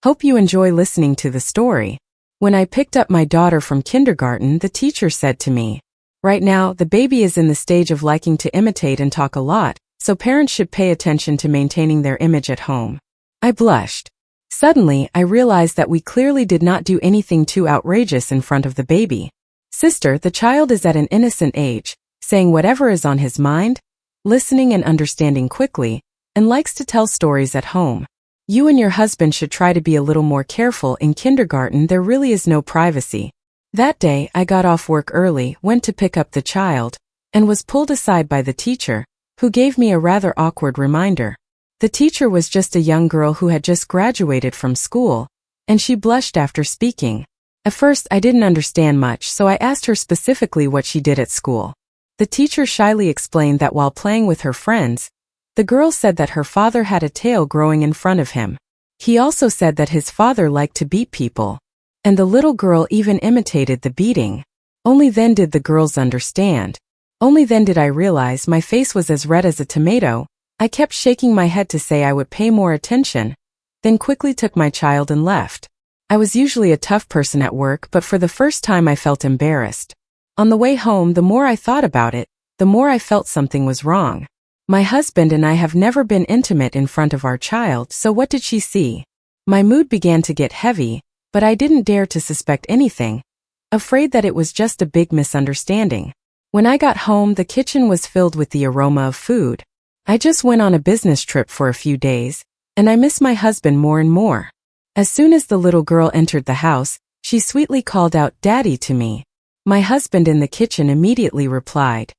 Hope you enjoy listening to the story. When I picked up my daughter from kindergarten, the teacher said to me, "Right now, the baby is in the stage of liking to imitate and talk a lot, so parents should pay attention to maintaining their image at home." I blushed. Suddenly, I realized that we clearly did not do anything too outrageous in front of the baby. "Sister, the child is at an innocent age, saying whatever is on his mind, listening and understanding quickly, and likes to tell stories at home. You and your husband should try to be a little more careful. In kindergarten, there really is no privacy." That day, I got off work early, went to pick up the child, and was pulled aside by the teacher, who gave me a rather awkward reminder. The teacher was just a young girl who had just graduated from school, and she blushed after speaking. At first, I didn't understand much, so I asked her specifically what she did at school. The teacher shyly explained that while playing with her friends, the girl said that her father had a tail growing in front of him. He also said that his father liked to beat people, and the little girl even imitated the beating. Only then did the girls understand. Only then did I realize my face was as red as a tomato. I kept shaking my head to say I would pay more attention, then quickly took my child and left. I was usually a tough person at work, but for the first time I felt embarrassed. On the way home, the more I thought about it, the more I felt something was wrong. My husband and I have never been intimate in front of our child, so what did she see? My mood began to get heavy, but I didn't dare to suspect anything, afraid that it was just a big misunderstanding. When I got home, the kitchen was filled with the aroma of food. I just went on a business trip for a few days, and I miss my husband more and more. As soon as the little girl entered the house, she sweetly called out, "Daddy," to me. My husband in the kitchen immediately replied,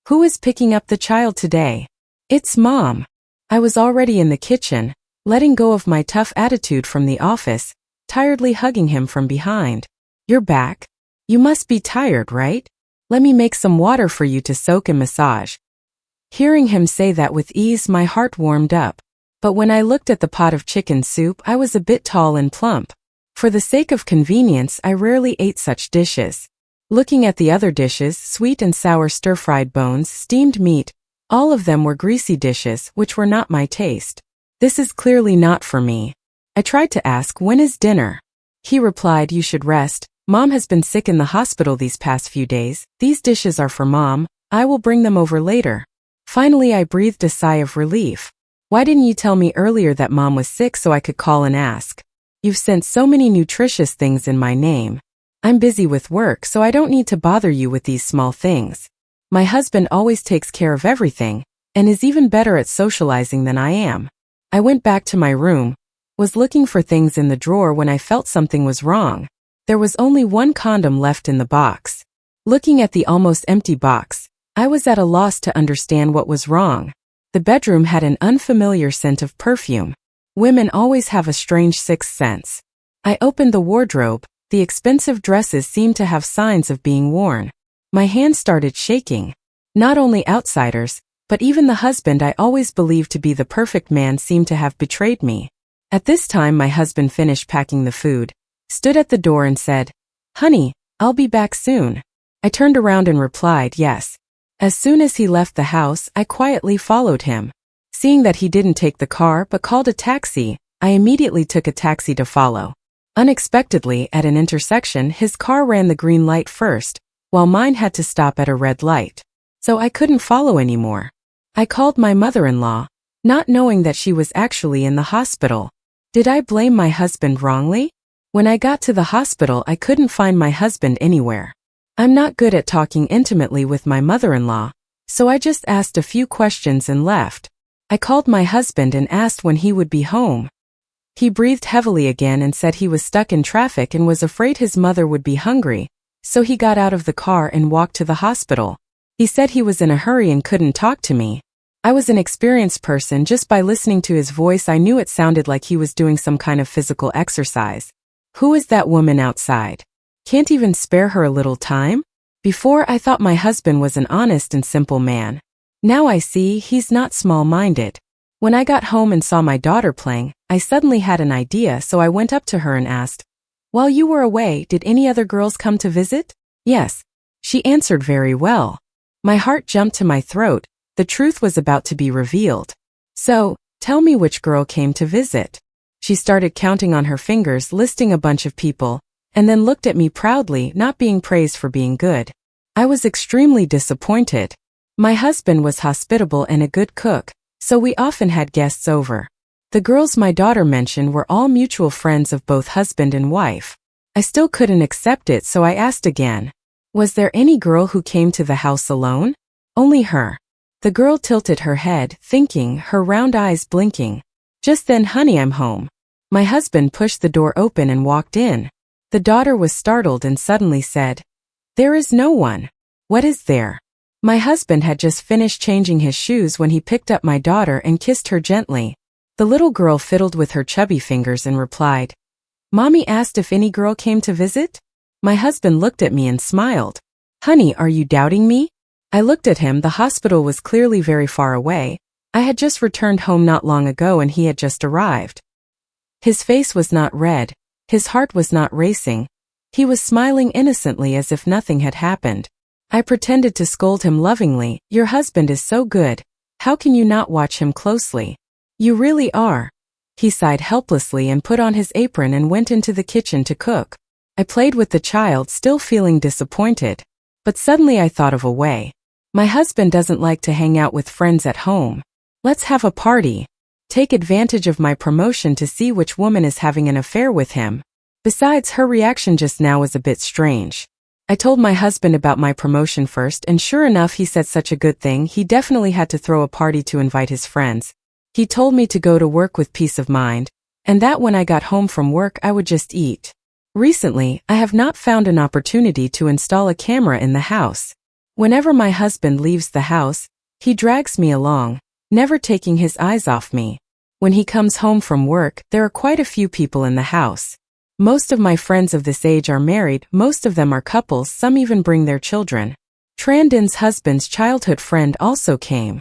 "Who is picking up the child today?" "It's Mom." I was already in the kitchen, letting go of my tough attitude from the office, tiredly hugging him from behind. "You're back? You must be tired, right? Let me make some water for you to soak and massage." Hearing him say that with ease, my heart warmed up. But when I looked at the pot of chicken soup, I was a bit tall and plump. For the sake of convenience, I rarely ate such dishes. Looking at the other dishes, sweet and sour stir-fried bones, steamed meat, all of them were greasy dishes, which were not my taste. This is clearly not for me. I tried to ask, "When is dinner?" He replied, "You should rest. Mom has been sick in the hospital these past few days. These dishes are for Mom. I will bring them over later." Finally, I breathed a sigh of relief. "Why didn't you tell me earlier that Mom was sick so I could call and ask? You've sent so many nutritious things in my name. I'm busy with work, so I don't need to bother you with these small things. My husband always takes care of everything, and is even better at socializing than I am." I went back to my room, was looking for things in the drawer when I felt something was wrong. There was only one condom left in the box. Looking at the almost empty box, I was at a loss to understand what was wrong. The bedroom had an unfamiliar scent of perfume. Women always have a strange sixth sense. I opened the wardrobe. The expensive dresses seemed to have signs of being worn. My hands started shaking. Not only outsiders, but even the husband I always believed to be the perfect man seemed to have betrayed me. At this time, my husband finished packing the food, stood at the door and said, "Honey, I'll be back soon." I turned around and replied, "Yes." As soon as he left the house, I quietly followed him. Seeing that he didn't take the car but called a taxi, I immediately took a taxi to follow. Unexpectedly, at an intersection, his car ran the green light first, while mine had to stop at a red light. So I couldn't follow anymore. I called my mother-in-law, not knowing that she was actually in the hospital. Did I blame my husband wrongly? When I got to the hospital, I couldn't find my husband anywhere. I'm not good at talking intimately with my mother-in-law, so I just asked a few questions and left. I called my husband and asked when he would be home. He breathed heavily again and said he was stuck in traffic and was afraid his mother would be hungry, so he got out of the car and walked to the hospital. He said he was in a hurry and couldn't talk to me. I was an experienced person. Just by listening to his voice, I knew it sounded like he was doing some kind of physical exercise. Who is that woman outside? Can't even spare her a little time? Before, I thought my husband was an honest and simple man. Now I see he's not small-minded. When I got home and saw my daughter playing, I suddenly had an idea, so I went up to her and asked, "While you were away, did any other girls come to visit?" "Yes." She answered very well. My heart jumped to my throat. The truth was about to be revealed. "So, tell me which girl came to visit." She started counting on her fingers, listing a bunch of people, and then looked at me proudly, not being praised for being good. I was extremely disappointed. My husband was hospitable and a good cook, so we often had guests over. The girls my daughter mentioned were all mutual friends of both husband and wife. I still couldn't accept it, so I asked again. Was there any girl who came to the house alone? Only her. The girl tilted her head, thinking, her round eyes blinking. Just then, honey, I'm home. My husband pushed the door open and walked in. The daughter was startled and suddenly said, "There is no one." "What is there?" My husband had just finished changing his shoes when he picked up my daughter and kissed her gently. The little girl fiddled with her chubby fingers and replied, "Mommy asked if any girl came to visit?" My husband looked at me and smiled. "Honey, are you doubting me?" I looked at him. The hospital was clearly very far away. I had just returned home not long ago and he had just arrived. His face was not red. His heart was not racing. He was smiling innocently as if nothing had happened. I pretended to scold him lovingly. "Your husband is so good. How can you not watch him closely? You really are." He sighed helplessly and put on his apron and went into the kitchen to cook. I played with the child, still feeling disappointed. But suddenly I thought of a way. My husband doesn't like to hang out with friends at home. Let's have a party. Take advantage of my promotion to see which woman is having an affair with him. Besides, her reaction just now was a bit strange. I told my husband about my promotion first, and sure enough, he said such a good thing. He definitely had to throw a party to invite his friends. He told me to go to work with peace of mind, and that when I got home from work I would just eat. Recently, I have not found an opportunity to install a camera in the house. Whenever my husband leaves the house, he drags me along, never taking his eyes off me. When he comes home from work, there are quite a few people in the house. Most of my friends of this age are married, most of them are couples, some even bring their children. Trandin's husband's childhood friend also came.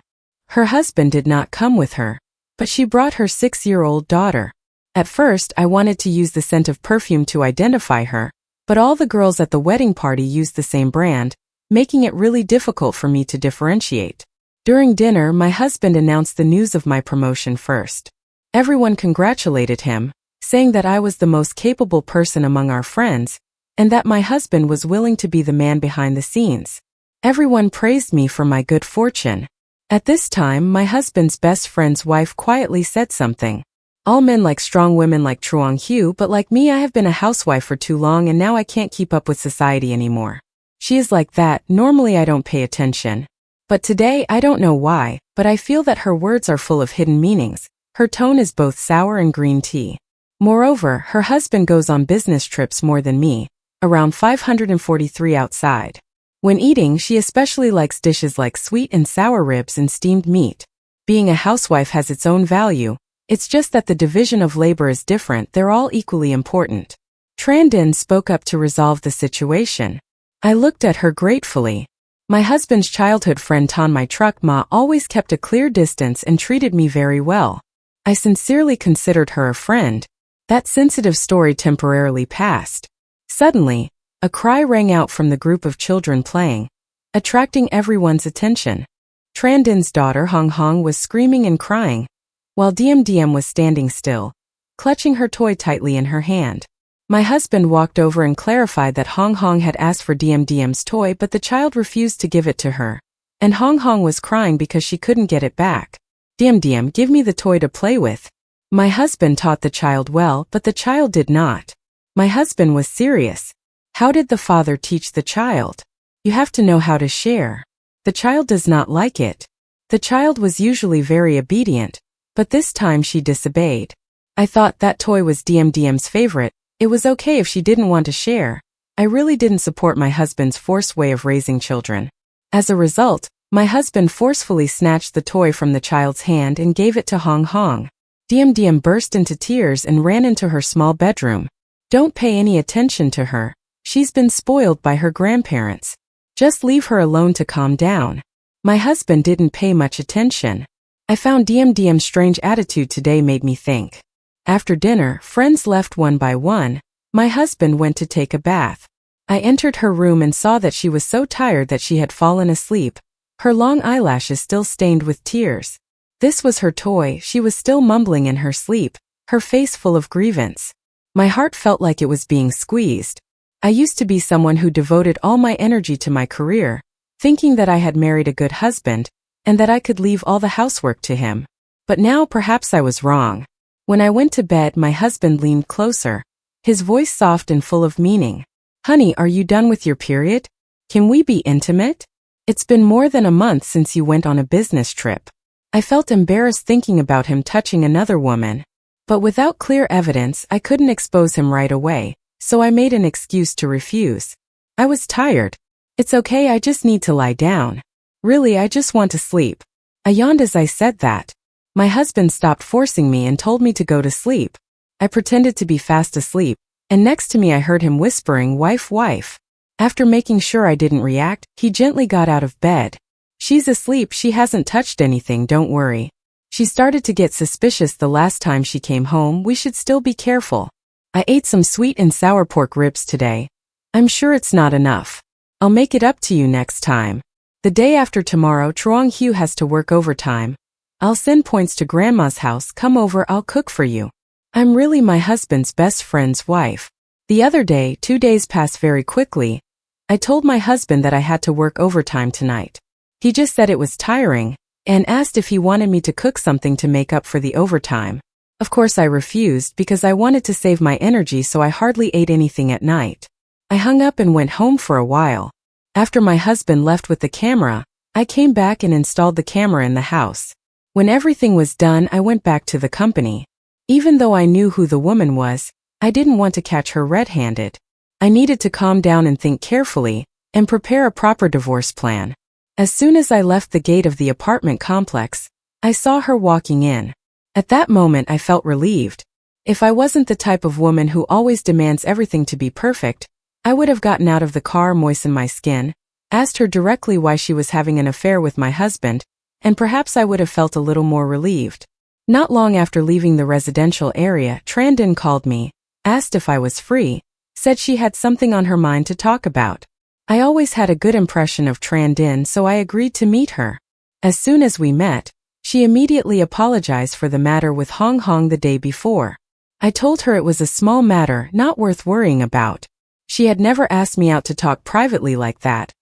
Her husband did not come with her, but she brought her 6-year-old daughter. At first, I wanted to use the scent of perfume to identify her, but all the girls at the wedding party used the same brand, making it really difficult for me to differentiate. During dinner, my husband announced the news of my promotion first. Everyone congratulated him, saying that I was the most capable person among our friends, and that my husband was willing to be the man behind the scenes. Everyone praised me for my good fortune. At this time, my husband's best friend's wife quietly said something. "All men like strong women like Truong Hu, but like me, I have been a housewife for too long and now I can't keep up with society anymore. She is like that. Normally I don't pay attention. But today, I don't know why, but I feel that her words are full of hidden meanings. Her tone is both sour and green tea. Moreover, her husband goes on business trips more than me, around 543 outside. When eating, she especially likes dishes like sweet and sour ribs and steamed meat. Being a housewife has its own value. It's just that the division of labor is different. They're all equally important." Trandin spoke up to resolve the situation. I looked at her gratefully. My husband's childhood friend Tan my truck ma always kept a clear distance and treated me very well. I sincerely considered her a friend. That sensitive story temporarily passed. Suddenly, a cry rang out from the group of children playing, attracting everyone's attention. Trandin's daughter Hong Hong was screaming and crying, while Diem was standing still, clutching her toy tightly in her hand. My husband walked over and clarified that Hong Hong had asked for Diem's toy, but the child refused to give it to her, and Hong Hong was crying because she couldn't get it back. Diem, give me the toy to play with." My husband taught the child well, but the child did not. My husband was serious. How did the father teach the child? You have to know how to share. The child does not like it. The child was usually very obedient, but this time she disobeyed. I thought that toy was Diem's favorite. It was okay if she didn't want to share. I really didn't support my husband's forced way of raising children. As a result, my husband forcefully snatched the toy from the child's hand and gave it to Hong Hong. Diem burst into tears and ran into her small bedroom. "Don't pay any attention to her. She's been spoiled by her grandparents. Just leave her alone to calm down." My husband didn't pay much attention. I found Diem's strange attitude today made me think. After dinner, friends left one by one. My husband went to take a bath. I entered her room and saw that she was so tired that she had fallen asleep, her long eyelashes still stained with tears. This was her toy. She was still mumbling in her sleep, her face full of grievance. My heart felt like it was being squeezed. I used to be someone who devoted all my energy to my career, thinking that I had married a good husband, and that I could leave all the housework to him. But now perhaps I was wrong. When I went to bed, my husband leaned closer, his voice soft and full of meaning. "Honey, are you done with your period? Can we be intimate? It's been more than a month since you went on a business trip." I felt embarrassed thinking about him touching another woman. But without clear evidence, I couldn't expose him right away, so I made an excuse to refuse. I was tired. "It's okay, I just need to lie down. Really, I just want to sleep." I yawned as I said that. My husband stopped forcing me and told me to go to sleep. I pretended to be fast asleep, and next to me I heard him whispering, "Wife, wife." After making sure I didn't react, he gently got out of bed. "She's asleep, she hasn't touched anything, don't worry. She started to get suspicious the last time she came home, we should still be careful. I ate some sweet and sour pork ribs today. I'm sure it's not enough. I'll make it up to you next time. The day after tomorrow, Truong Hugh has to work overtime. I'll send points to Grandma's house, come over, I'll cook for you. I'm really my husband's best friend's wife." The other day, 2 days passed very quickly. I told my husband that I had to work overtime tonight. He just said it was tiring, and asked if he wanted me to cook something to make up for the overtime. Of course I refused because I wanted to save my energy, so I hardly ate anything at night. I hung up and went home for a while. After my husband left with the camera, I came back and installed the camera in the house. When everything was done, I went back to the company. Even though I knew who the woman was, I didn't want to catch her red-handed. I needed to calm down and think carefully, and prepare a proper divorce plan. As soon as I left the gate of the apartment complex, I saw her walking in. At that moment I felt relieved. If I wasn't the type of woman who always demands everything to be perfect, I would have gotten out of the car, moistened my skin, asked her directly why she was having an affair with my husband, and perhaps I would have felt a little more relieved. Not long after leaving the residential area, Tran Din called me, asked if I was free, said she had something on her mind to talk about. I always had a good impression of Tran Din, so I agreed to meet her. As soon as we met, she immediately apologized for the matter with Hong Hong the day before. I told her it was a small matter, not worth worrying about. She had never asked me out to talk privately like that,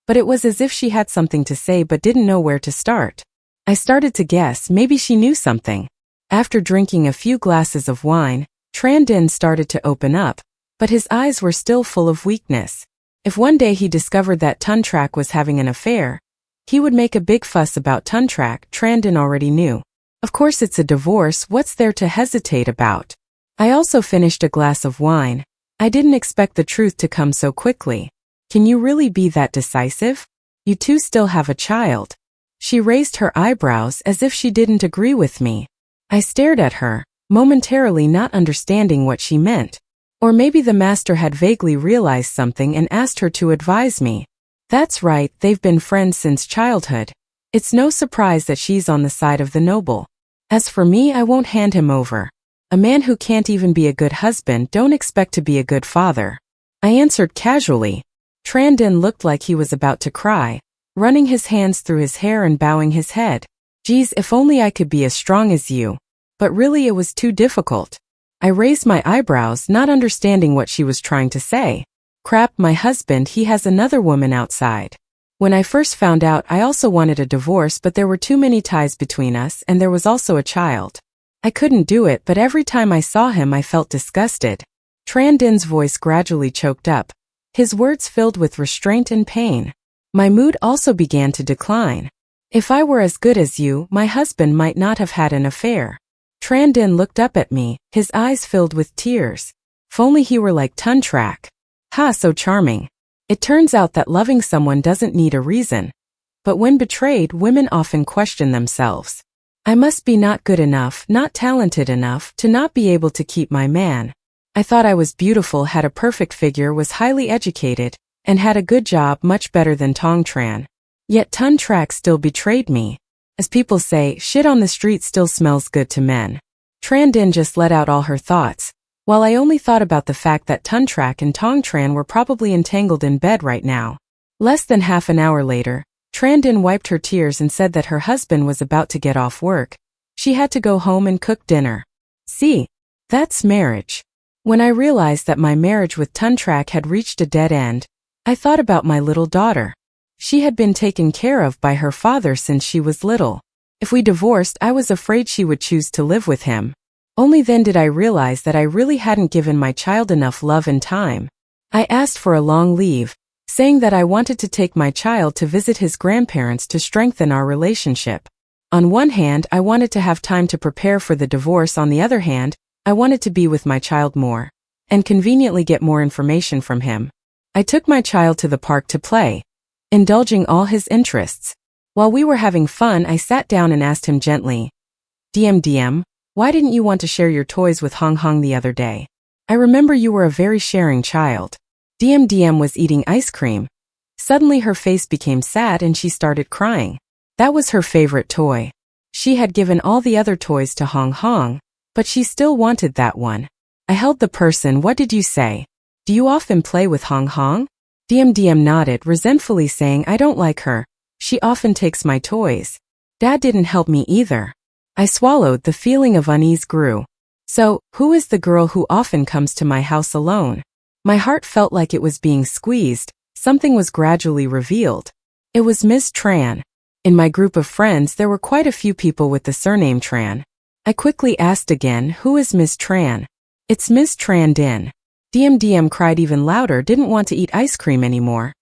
but it was as if she had something to say but didn't know where to start. I started to guess maybe she knew something. After drinking a few glasses of wine, Tran Din started to open up, but his eyes were still full of weakness. If one day he discovered that Tun Trak was having an affair, he would make a big fuss about Tun Trak. Tran Din already knew. Of course it's a divorce, what's there to hesitate about? I also finished a glass of wine. I didn't expect the truth to come so quickly. Can you really be that decisive? You two still have a child. She raised her eyebrows as if she didn't agree with me. I stared at her, momentarily not understanding what she meant. Or maybe the master had vaguely realized something and asked her to advise me. That's right, they've been friends since childhood. It's no surprise that she's on the side of the noble. As for me, I won't hand him over. A man who can't even be a good husband, don't expect to be a good father. I answered casually. Tran Din looked like he was about to cry, running his hands through his hair and bowing his head. Geez, if only I could be as strong as you. But really it was too difficult. I raised my eyebrows, not understanding what she was trying to say. Crap, my husband, he has another woman outside. When I first found out, I also wanted a divorce, but there were too many ties between us, and there was also a child. I couldn't do it, but every time I saw him I felt disgusted. Tran Din's voice gradually choked up, his words filled with restraint and pain. My mood also began to decline. If I were as good as you, my husband might not have had an affair. Tran Din looked up at me, his eyes filled with tears. If only he were like Tun Trak. Ha, so charming. It turns out that loving someone doesn't need a reason. But when betrayed, women often question themselves. I must be not good enough, not talented enough, to not be able to keep my man. I thought I was beautiful, had a perfect figure, was highly educated, and had a good job, much better than Tong Tran. Yet Tun Trak still betrayed me. As people say, shit on the street still smells good to men. Tran Din just let out all her thoughts, while I only thought about the fact that Tun Trak and Tong Tran were probably entangled in bed right now. Less than half an hour later, Tran Din wiped her tears and said that her husband was about to get off work. She had to go home and cook dinner. See, That's marriage. When I realized that my marriage with Tuntrak had reached a dead end, I thought about my little daughter. She had been taken care of by her father since she was little. If we divorced, I was afraid she would choose to live with him. Only then did I realize that I really hadn't given my child enough love and time. I asked for a long leave, saying that I wanted to take my child to visit his grandparents to strengthen our relationship. On one hand, I wanted to have time to prepare for the divorce. On the other hand, I wanted to be with my child more, and conveniently get more information from him. I took my child to the park to play, indulging all his interests. While we were having fun, I sat down and asked him gently, DM, why didn't you want to share your toys with Hong Hong the other day? I remember you were a very sharing child. DM was eating ice cream. Suddenly her face became sad and she started crying. That was her favorite toy. She had given all the other toys to Hong Hong, but she still wanted that one. I held the person. What did you say? Do you often play with Hong Hong? DM nodded, resentfully saying, I don't like her. She often takes my toys. Dad didn't help me either. I swallowed. The feeling of unease grew. So, who is the girl who often comes to my house alone? My heart felt like it was being squeezed. Something was gradually revealed. It was Miss Tran. In my group of friends, there were quite a few people with the surname Tran. I quickly asked again, who is Miss Tran? It's Miss Tran Din. DM cried even louder, didn't want to eat ice cream anymore.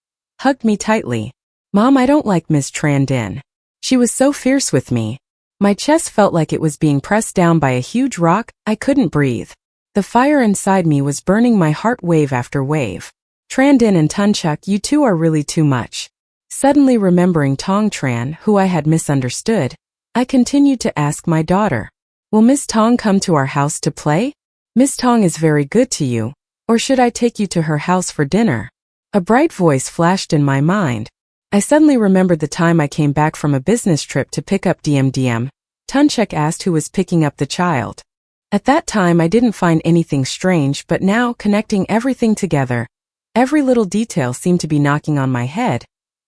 Hugged me tightly. Mom, I don't like Miss Tran Din. She was so fierce with me. My chest felt like it was being pressed down by a huge rock. I couldn't breathe. The fire inside me was burning my heart wave after wave. Tran Din and Tunchuk, you two are really too much. Suddenly remembering Tong Tran, who I had misunderstood, I continued to ask my daughter, will Miss Tong come to our house to play? Miss Tong is very good to you. Or should I take you to her house for dinner? A bright voice flashed in my mind. I suddenly remembered the time I came back from a business trip to pick up DM. Tunchuk asked who was picking up the child. At that time I didn't find anything strange, but now, connecting everything together, every little detail seemed to be knocking on my head,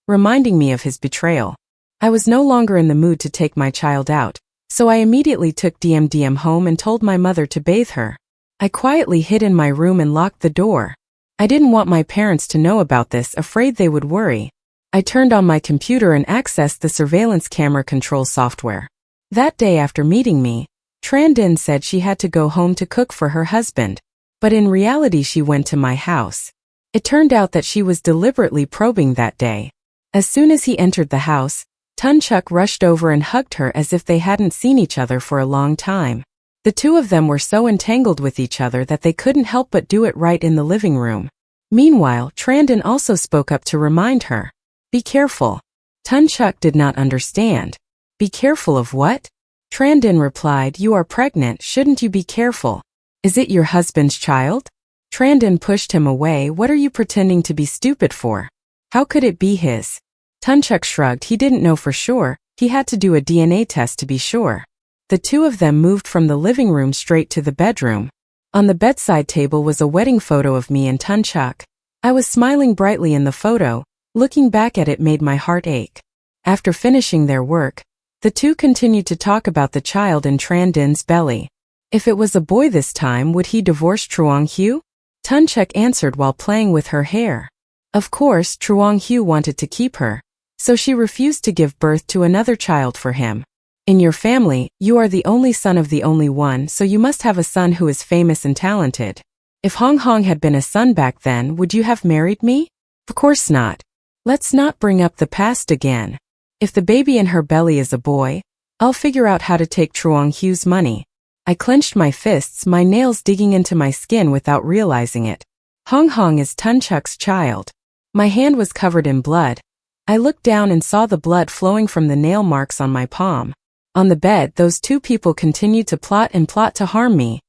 reminding me of his betrayal. I was no longer in the mood to take my child out, so I immediately took DM home and told my mother to bathe her. I quietly hid in my room and locked the door. I didn't want my parents to know about this, afraid they would worry. I turned on my computer and accessed the surveillance camera control software. That day after meeting me, Tran Din said she had to go home to cook for her husband, but in reality she went to my house. It turned out that she was deliberately probing that day. As soon as he entered the house, Tunchuk rushed over and hugged her as if they hadn't seen each other for a long time. The two of them were so entangled with each other that they couldn't help but do it right in the living room. Meanwhile, Tran Din also spoke up to remind her. Be careful. Tunchuk did not understand. Be careful of what? Tran Din replied, you are pregnant, shouldn't you be careful? Is it your husband's child? Tran Din pushed him away. What are you pretending to be stupid for? How could it be his? Tunchuk shrugged. He didn't know for sure. He had to do a DNA test to be sure. The two of them moved from the living room straight to the bedroom. On the bedside table was a wedding photo of me and Tunchuk. I was smiling brightly in the photo. Looking back at it made my heart ache. After finishing their work, the two continued to talk about the child in Tran Din's belly. If it was a boy this time, would he divorce Truong Hugh? Tunchuk answered while playing with her hair. Of course, Truong Hugh wanted to keep her, so she refused to give birth to another child for him. In your family, you are the only son of the only one, so you must have a son who is famous and talented. If Hong Hong had been a son back then, would you have married me? Of course not. Let's not bring up the past again. If the baby in her belly is a boy, I'll figure out how to take Truong Hugh's money. I clenched my fists, my nails digging into my skin without realizing it. Hong Hong is Tunchuk's child. My hand was covered in blood. I looked down and saw the blood flowing from the nail marks on my palm. On the bed, those two people continued to plot to harm me.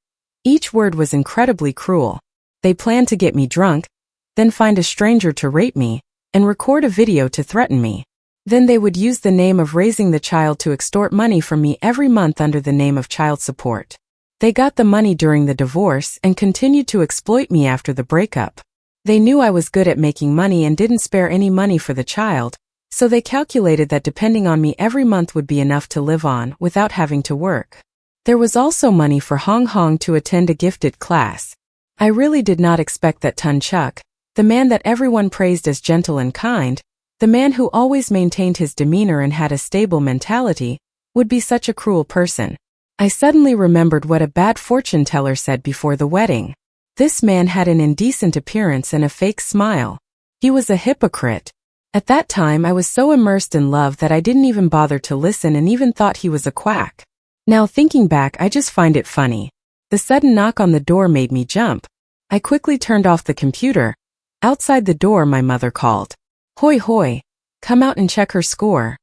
Each word was incredibly cruel. They planned to get me drunk, then find a stranger to rape me, and record a video to threaten me. Then they would use the name of raising the child to extort money from me every month under the name of child support. They got the money during the divorce and continued to exploit me after the breakup. They knew I was good at making money and didn't spare any money for the child, so they calculated that depending on me every month would be enough to live on without having to work. There was also money for Hong Hong to attend a gifted class. I really did not expect that Tun Chuk, the man that everyone praised as gentle and kind, the man who always maintained his demeanor and had a stable mentality, would be such a cruel person. I suddenly remembered what a bad fortune teller said before the wedding. This man had an indecent appearance and a fake smile. He was a hypocrite. At that time I was so immersed in love that I didn't even bother to listen and even thought he was a quack. Now thinking back, I just find it funny. The sudden knock on the door made me jump. I quickly turned off the computer. Outside the door my mother called. "Hoi hoi, come out and check her score.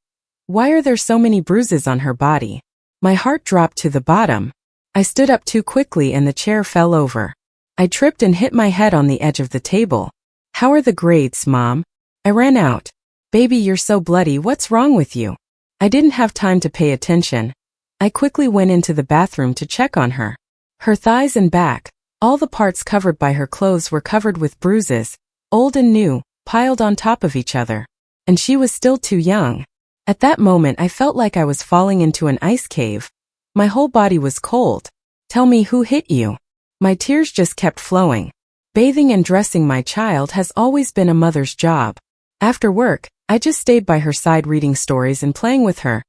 Why are there so many bruises on her body?" My heart dropped to the bottom. I stood up too quickly and the chair fell over. I tripped and hit my head on the edge of the table. "How are the grades, Mom?" I ran out. "Baby, you're so bloody, what's wrong with you?" I didn't have time to pay attention. I quickly went into the bathroom to check on her. Her thighs and back, all the parts covered by her clothes were covered with bruises, old and new, piled on top of each other. And she was still too young. At that moment I felt like I was falling into an ice cave. My whole body was cold. "Tell me, who hit you?" My tears just kept flowing. Bathing and dressing my child has always been a mother's job. After work, I just stayed by her side reading stories and playing with her,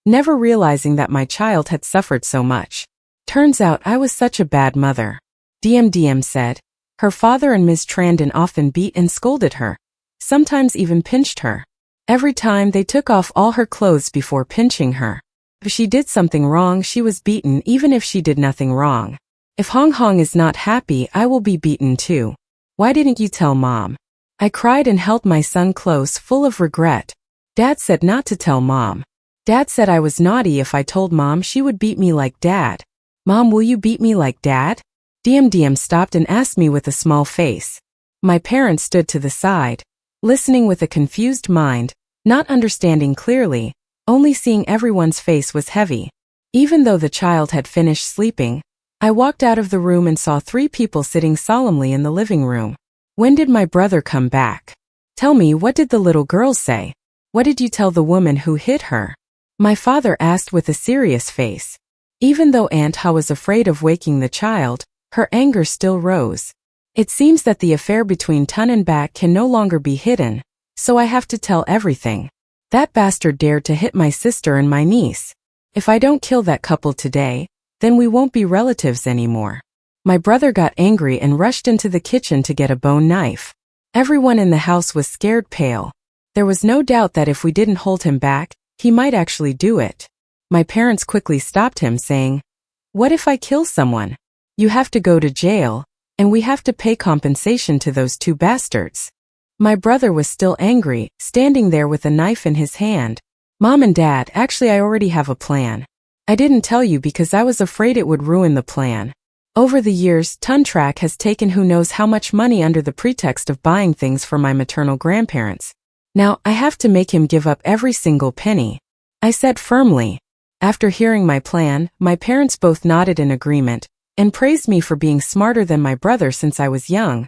never realizing that my child had suffered so much. Turns out I was such a bad mother. DM said. Her father and Ms. Trandon often beat and scolded her, sometimes even pinched her. Every time they took off all her clothes before pinching her. If she did something wrong, she was beaten even if she did nothing wrong. If Hong Hong is not happy, I will be beaten too. Why didn't you tell Mom? I cried and held my son close, full of regret. Dad said not to tell Mom. Dad said I was naughty if I told Mom, she would beat me like Dad. Mom, will you beat me like Dad? DM stopped and asked me with a small face. My parents stood to the side, listening with a confused mind, not understanding clearly, only seeing everyone's face was heavy. Even though the child had finished sleeping, I walked out of the room and saw 3 people sitting solemnly in the living room. When did my brother come back? Tell me, what did the little girl say? What did you tell the woman who hit her? My father asked with a serious face. Even though Aunt Ha was afraid of waking the child, her anger still rose. It seems that the affair between Tun and Bak can no longer be hidden, so I have to tell everything. That bastard dared to hit my sister and my niece. If I don't kill that couple today, then we won't be relatives anymore. My brother got angry and rushed into the kitchen to get a bone knife. Everyone in the house was scared pale. There was no doubt that if we didn't hold him back, he might actually do it. My parents quickly stopped him, saying, "What if I kill someone? You have to go to jail, and we have to pay compensation to those 2 bastards." My brother was still angry, standing there with a knife in his hand. "Mom and Dad, actually I already have a plan. I didn't tell you because I was afraid it would ruin the plan. Over the years, Tun Trak has taken who knows how much money under the pretext of buying things for my maternal grandparents. Now, I have to make him give up every single penny," I said firmly. After hearing my plan, my parents both nodded in agreement, and praised me for being smarter than my brother since I was young,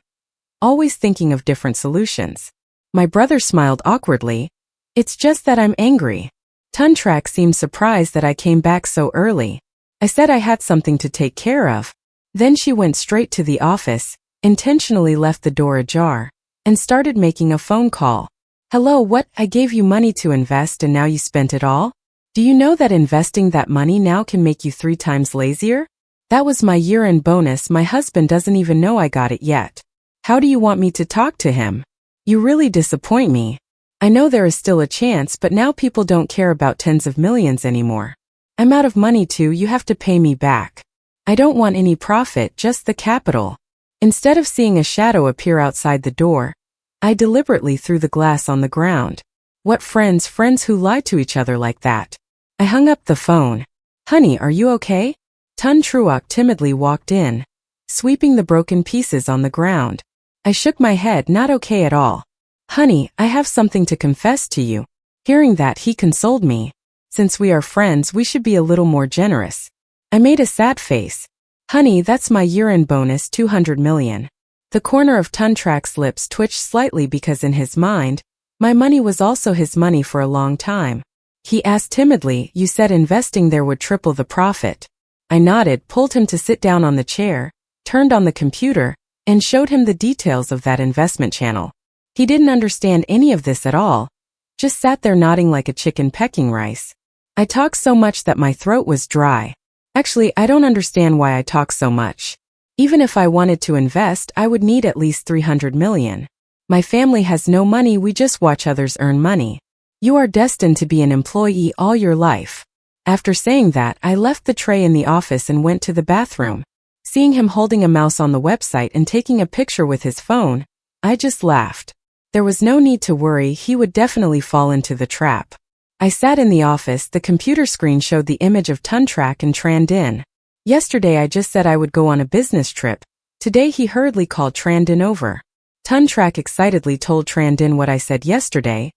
always thinking of different solutions. My brother smiled awkwardly. "It's just that I'm angry." Tun Trak seemed surprised that I came back so early. I said I had something to take care of. Then she went straight to the office, intentionally left the door ajar, and started making a phone call. "Hello, what? I gave you money to invest and now you spent it all? Do you know that investing that money now can make you 3 times lazier? That was my year-end bonus. My husband doesn't even know I got it yet. How do you want me to talk to him? You really disappoint me. I know there is still a chance, but now people don't care about tens of millions anymore. I'm out of money too, you have to pay me back. I don't want any profit, just the capital." Instead of seeing a shadow appear outside the door, I deliberately threw the glass on the ground. What friends who lie to each other like that? I hung up the phone. "Honey, are you okay?" Tun Truok timidly walked in, sweeping the broken pieces on the ground. I shook my head, not okay at all. "Honey, I have something to confess to you." Hearing that, he consoled me. "Since we are friends, we should be a little more generous." I made a sad face. "Honey, that's my year-end bonus, 200 million. The corner of Tun Trak's lips twitched slightly because in his mind, my money was also his money for a long time. He asked timidly, "You said investing there would triple the profit. I nodded, pulled him to sit down on the chair, turned on the computer, and showed him the details of that investment channel. He didn't understand any of this at all, just sat there nodding like a chicken pecking rice. I talked so much that my throat was dry. Actually, I don't understand why I talk so much. Even if I wanted to invest, I would need at least 300 million. My family has no money, we just watch others earn money. You are destined to be an employee all your life. After saying that, I left the tray in the office and went to the bathroom. Seeing him holding a mouse on the website and taking a picture with his phone, I just laughed. There was no need to worry, he would definitely fall into the trap. I sat in the office, the computer screen showed the image of Tuntrak and Trandin. Yesterday I just said I would go on a business trip. Today he hurriedly called Trandin over. Tuntrak excitedly told Trandin what I said yesterday,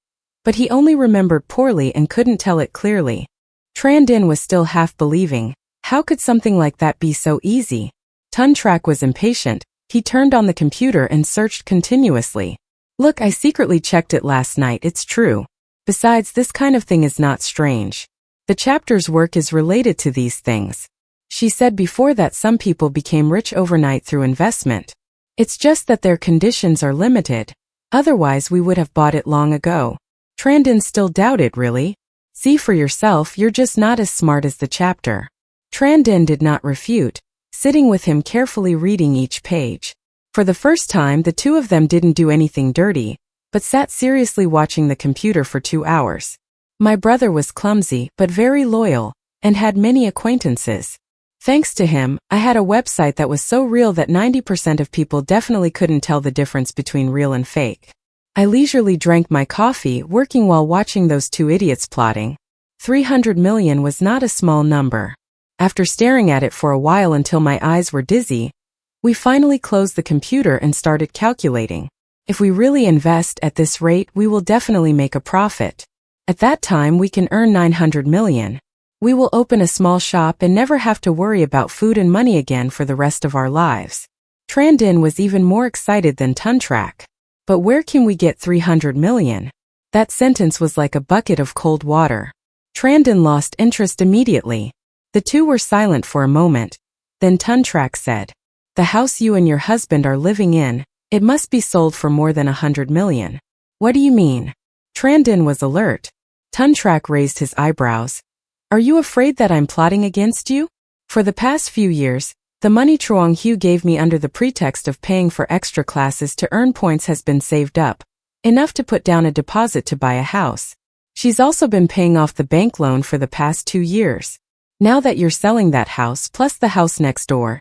but he only remembered poorly and couldn't tell it clearly. Trandin was still half believing. How could something like that be so easy? Tuntrak was impatient. He turned on the computer and searched continuously. Look, I secretly checked it last night, it's true. Besides, this kind of thing is not strange. The chapter's work is related to these things. She said before that some people became rich overnight through investment. It's just that their conditions are limited. Otherwise we would have bought it long ago. Trandin still doubted, really? See for yourself, you're just not as smart as the chapter. Trandin did not refute, sitting with him carefully reading each page. For the first time, the two of them didn't do anything dirty, but sat seriously watching the computer for 2 hours. My brother was clumsy, but very loyal, and had many acquaintances. Thanks to him, I had a website that was so real that 90% of people definitely couldn't tell the difference between real and fake. I leisurely drank my coffee, working while watching those two idiots plotting. 300 million was not a small number. After staring at it for a while until my eyes were dizzy, we finally closed the computer and started calculating. If we really invest at this rate, we will definitely make a profit. At that time, we can earn 900 million. We will open a small shop and never have to worry about food and money again for the rest of our lives. Trandin was even more excited than Tuntrak. But where can we get 300 million? That sentence was like a bucket of cold water. Trandin lost interest immediately. The two were silent for a moment. Then Tuntrak said, "The house you and your husband are living in, it must be sold for more than 100 million. What do you mean?" Trandin was alert. Tuntrak raised his eyebrows. "Are you afraid that I'm plotting against you? For the past few years, the money Truong Hu gave me under the pretext of paying for extra classes to earn points has been saved up, enough to put down a deposit to buy a house. She's also been paying off the bank loan for the past 2 years. Now that you're selling that house plus the house next door,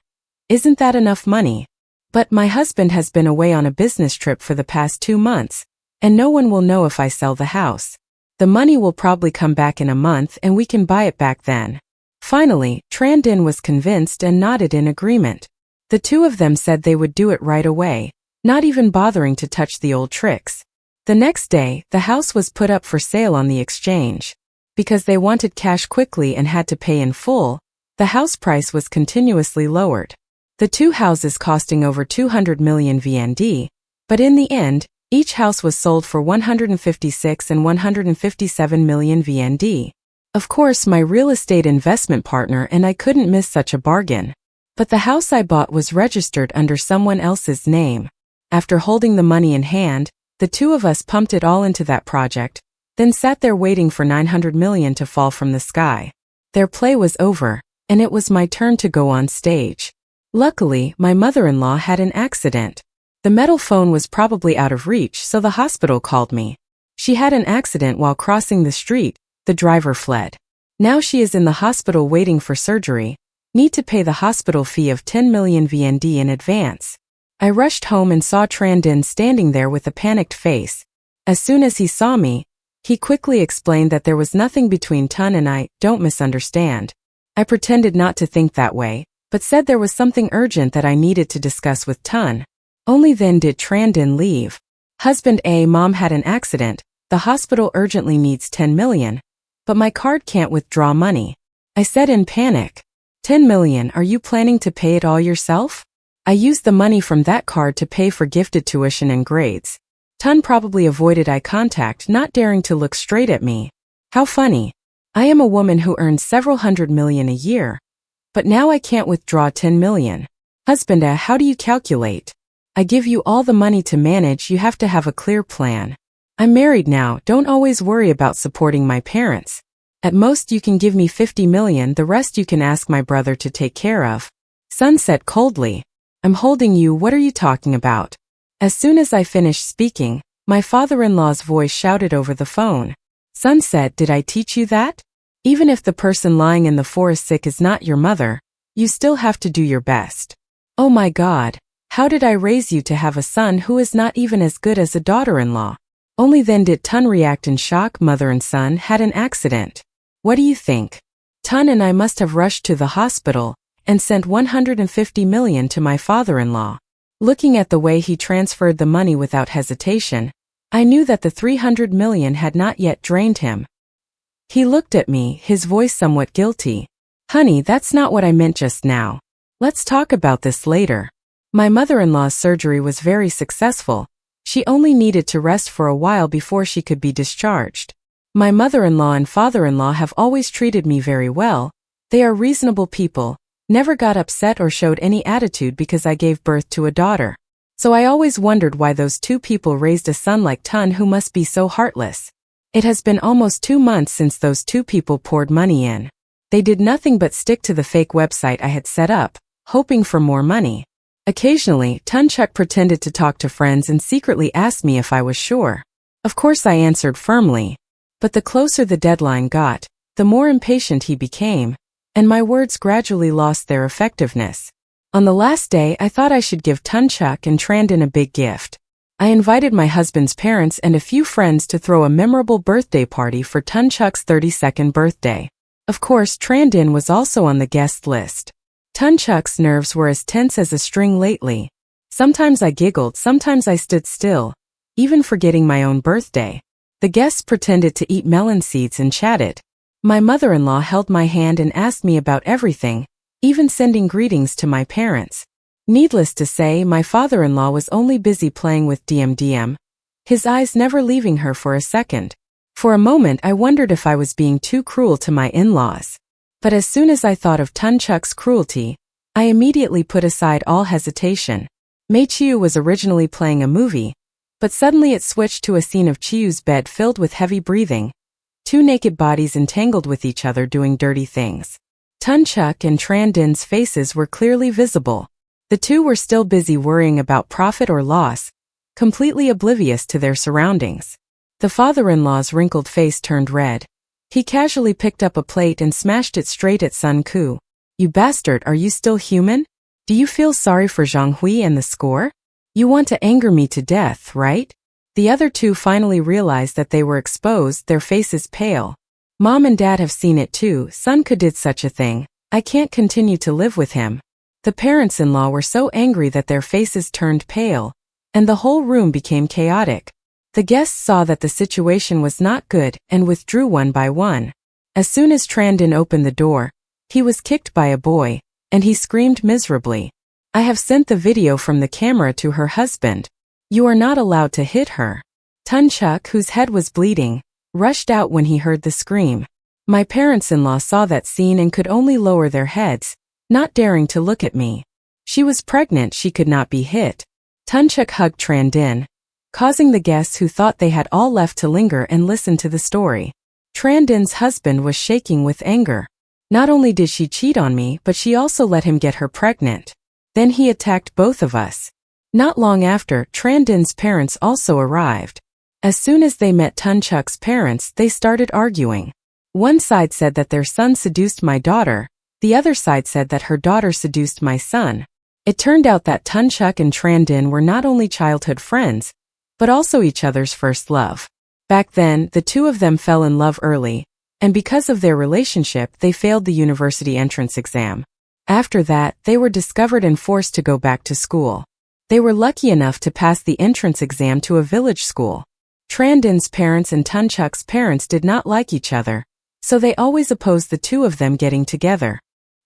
isn't that enough money? But my husband has been away on a business trip for the past 2 months, and no one will know if I sell the house. The money will probably come back in a month and we can buy it back then." Finally, Trandin was convinced and nodded in agreement. The two of them said they would do it right away, not even bothering to touch the old tricks. The next day, the house was put up for sale on the exchange. Because they wanted cash quickly and had to pay in full, the house price was continuously lowered. The two houses costing over 200 million VND, but in the end, each house was sold for 156 and 157 million VND. Of course, my real estate investment partner and I couldn't miss such a bargain. But the house I bought was registered under someone else's name. After holding the money in hand, the two of us pumped it all into that project, then sat there waiting for 900 million to fall from the sky. Their play was over, and it was my turn to go on stage. Luckily, my mother-in-law had an accident. The metal phone was probably out of reach, so the hospital called me. She had an accident while crossing the street, the driver fled. Now she is in the hospital waiting for surgery, need to pay the hospital fee of 10 million VND in advance. I rushed home and saw Trandin standing there with a panicked face. As soon as he saw me, he quickly explained that there was nothing between Tun and I, don't misunderstand. I pretended not to think that way, but said there was something urgent that I needed to discuss with Tun. Only then did Trandin leave. Husband A, mom had an accident, the hospital urgently needs 10 million, but my card can't withdraw money. I said in panic, 10 million, are you planning to pay it all yourself? I used the money from that card to pay for gifted tuition and grades. Tun probably avoided eye contact, not daring to look straight at me. How funny. I am a woman who earns several hundred million a year. But now I can't withdraw 10 million. Husband, how do you calculate? I give you all the money to manage, you have to have a clear plan. I'm married now, don't always worry about supporting my parents. At most you can give me 50 million, the rest you can ask my brother to take care of. Son said coldly. I'm holding you, what are you talking about? As soon as I finished speaking, my father-in-law's voice shouted over the phone. Son said, did I teach you that? Even if the person lying in the forest sick is not your mother, you still have to do your best. Oh my God, how did I raise you to have a son who is not even as good as a daughter-in-law? Only then did Tun react in shock. Mother and son had an accident. What do you think? Tun and I must have rushed to the hospital and sent 150 million to my father-in-law. Looking at the way he transferred the money without hesitation, I knew that the 300 million had not yet drained him. He looked at me, his voice somewhat guilty. Honey, that's not what I meant just now. Let's talk about this later. My mother-in-law's surgery was very successful. She only needed to rest for a while before she could be discharged. My mother-in-law and father-in-law have always treated me very well. They are reasonable people, never got upset or showed any attitude because I gave birth to a daughter. So I always wondered why those two people raised a son like Tun who must be so heartless. It has been almost 2 months since those two people poured money in. They did nothing but stick to the fake website I had set up, hoping for more money. Occasionally, Tunchuk pretended to talk to friends and secretly asked me if I was sure. Of course I answered firmly. But the closer the deadline got, the more impatient he became, and my words gradually lost their effectiveness. On the last day I thought I should give Tunchuk and Trandin a big gift. I invited my husband's parents and a few friends to throw a memorable birthday party for Tunchuk's 32nd birthday. Of course, Trandin was also on the guest list. Tunchuk's nerves were as tense as a string lately. Sometimes I giggled, sometimes I stood still, even forgetting my own birthday. The guests pretended to eat melon seeds and chatted. My mother-in-law held my hand and asked me about everything, even sending greetings to my parents. Needless to say, my father-in-law was only busy playing with DMDM, his eyes never leaving her for a second. For a moment I wondered if I was being too cruel to my in-laws. But as soon as I thought of Tunchuk's cruelty, I immediately put aside all hesitation. Mei Chiu was originally playing a movie, but suddenly it switched to a scene of Chiu's bed filled with heavy breathing, two naked bodies entangled with each other doing dirty things. Tunchuk and Trandin's faces were clearly visible. The two were still busy worrying about profit or loss, completely oblivious to their surroundings. The father-in-law's wrinkled face turned red. He casually picked up a plate and smashed it straight at Sun Ku. You bastard, are you still human? Do you feel sorry for Zhang Hui and the score? You want to anger me to death, right? The other two finally realized that they were exposed, their faces pale. Mom and Dad have seen it too. Sun Ku did such a thing. I can't continue to live with him. The parents-in-law were so angry that their faces turned pale, and the whole room became chaotic. The guests saw that the situation was not good and withdrew one by one. As soon as Trandin opened the door, he was kicked by a boy, and he screamed miserably. I have sent the video from the camera to her husband. You are not allowed to hit her. Tunchuk, whose head was bleeding, rushed out when he heard the scream. My parents-in-law saw that scene and could only lower their heads, not daring to look at me. She was pregnant, she could not be hit. Tunchuk hugged Trandin, causing the guests who thought they had all left to linger and listen to the story. Trandin's husband was shaking with anger. Not only did she cheat on me, but she also let him get her pregnant. Then he attacked both of us. Not long after, Trandin's parents also arrived. As soon as they met Tunchuk's parents, they started arguing. One side said that their son seduced my daughter, the other side said that her daughter seduced my son. It turned out that Tunchuk and Trandin were not only childhood friends, but also each other's first love. Back then, the two of them fell in love early, and because of their relationship, they failed the university entrance exam. After that, they were discovered and forced to go back to school. They were lucky enough to pass the entrance exam to a village school. Trandin's parents and Tunchuk's parents did not like each other, so they always opposed the two of them getting together.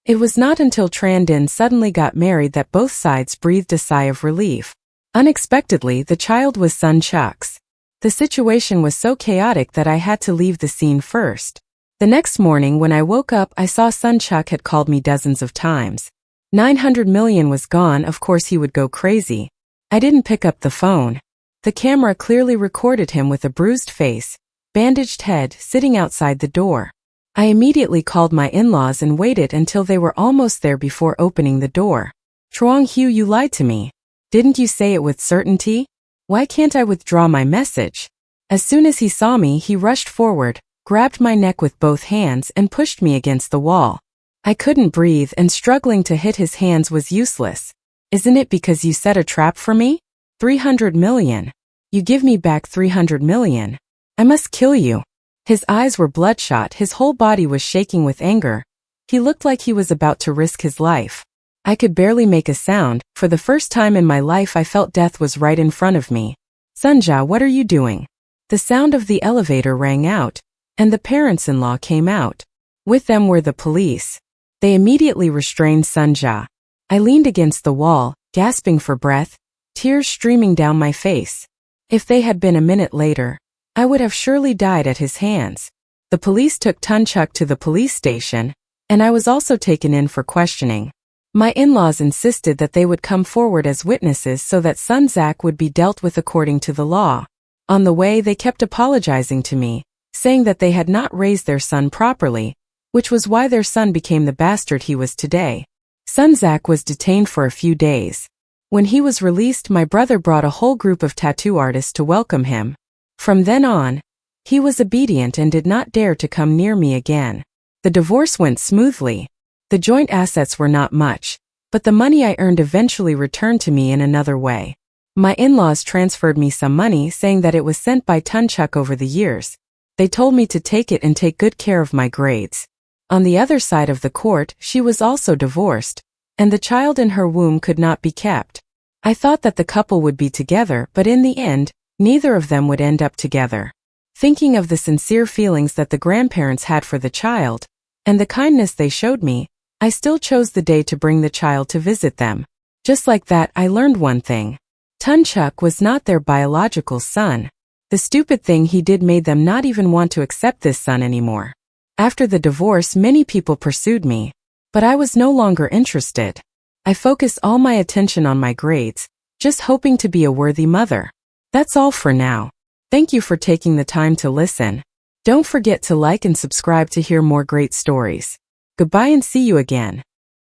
It was not until Trandin suddenly got married that both sides breathed a sigh of relief. Unexpectedly, the child was Sunchuk's. The situation was so chaotic that I had to leave the scene first. The next morning when I woke up, I saw Sunchuk had called me dozens of times. 900 million was gone, of course he would go crazy. I didn't pick up the phone. The camera clearly recorded him with a bruised face, bandaged head, sitting outside the door. I immediately called my in-laws and waited until they were almost there before opening the door. Chuang Hu, you lied to me. Didn't you say it with certainty? Why can't I withdraw my message? As soon as he saw me, he rushed forward, grabbed my neck with both hands and pushed me against the wall. I couldn't breathe and struggling to hit his hands was useless. Isn't it because you set a trap for me? 300 million. You give me back 300 million. I must kill you. His eyes were bloodshot, his whole body was shaking with anger. He looked like he was about to risk his life. I could barely make a sound. For the first time in my life I felt death was right in front of me. Sunja, what are you doing? The sound of the elevator rang out, and the parents-in-law came out. With them were the police. They immediately restrained Sunja. I leaned against the wall, gasping for breath, tears streaming down my face. If they had been a minute later, I would have surely died at his hands. The police took Tunchuk to the police station, and I was also taken in for questioning. My in-laws insisted that they would come forward as witnesses so that Sunzak would be dealt with according to the law. On the way, they kept apologizing to me, saying that they had not raised their son properly, which was why their son became the bastard he was today. Sunzak was detained for a few days. When he was released, my brother brought a whole group of tattoo artists to welcome him. From then on, he was obedient and did not dare to come near me again. The divorce went smoothly. The joint assets were not much, but the money I earned eventually returned to me in another way. My in-laws transferred me some money, saying that it was sent by Tunchuk over the years. They told me to take it and take good care of my grades. On the other side of the court, she was also divorced, and the child in her womb could not be kept. I thought that the couple would be together, but in the end, neither of them would end up together. Thinking of the sincere feelings that the grandparents had for the child, and the kindness they showed me, I still chose the day to bring the child to visit them. Just like that, I learned one thing. Tunchuk was not their biological son. The stupid thing he did made them not even want to accept this son anymore. After the divorce, many people pursued me, but I was no longer interested. I focused all my attention on my grades, just hoping to be a worthy mother. That's all for now. Thank you for taking the time to listen. Don't forget to like and subscribe to hear more great stories. Goodbye and see you again.